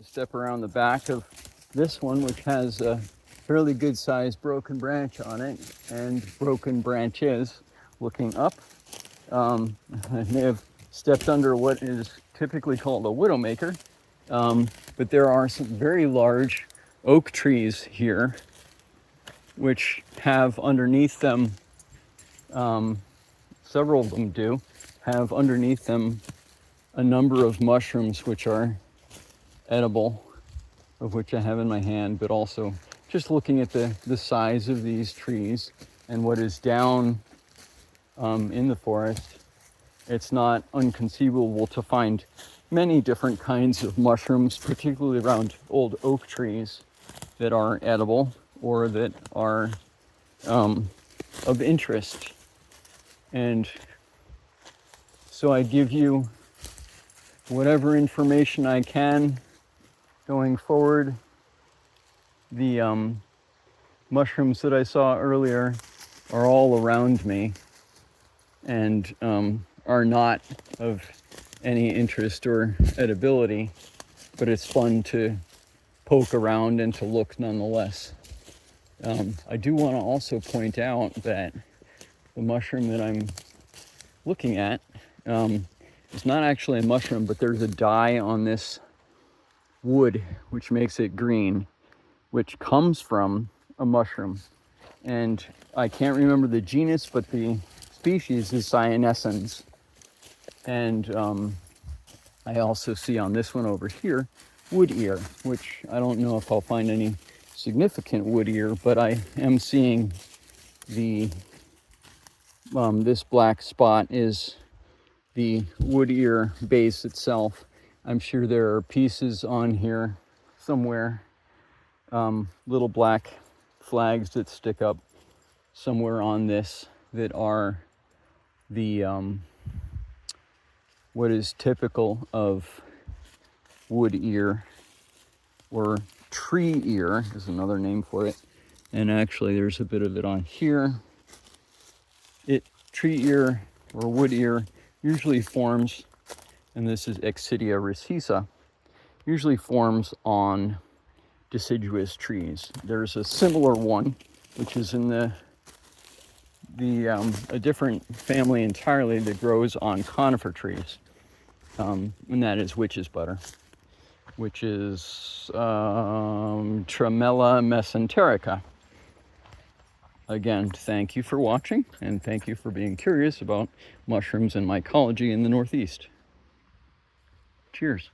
Step around the back of this one, which has a fairly good sized broken branch on it and broken branches looking up. I may have stepped under what is typically called a widowmaker, but there are some very large oak trees here which have underneath them, several of them do, have underneath them a number of mushrooms which are edible, of which I have in my hand, but also just looking at the size of these trees and what is down in the forest, it's not inconceivable to find many different kinds of mushrooms, particularly around old oak trees, that are edible or that are of interest. And so I give you whatever information I can going forward. The mushrooms that I saw earlier are all around me and are not of any interest or edibility, but it's fun to poke around and to look nonetheless. I do want to also point out that the mushroom that I'm looking at is not actually a mushroom, but there's a dye on this wood which makes it green, which comes from a mushroom. And I can't remember the genus, but the species is cyanescens. And I also see on this one over here wood ear, which I don't know if I'll find any significant wood ear, but I am seeing the this black spot is the wood ear base itself. I'm sure there are pieces on here somewhere, little black flags that stick up somewhere on this that are the what is typical of wood ear, or tree ear is another name for it. And actually there's a bit of it on here. Tree ear or wood ear usually forms, and this is Exidia racisa, usually forms on deciduous trees. There's a similar one which is in a different family entirely that grows on conifer trees, and that is witch's butter, which is Tremella mesenterica. Again, thank you for watching, and thank you for being curious about mushrooms and mycology in the Northeast. Cheers.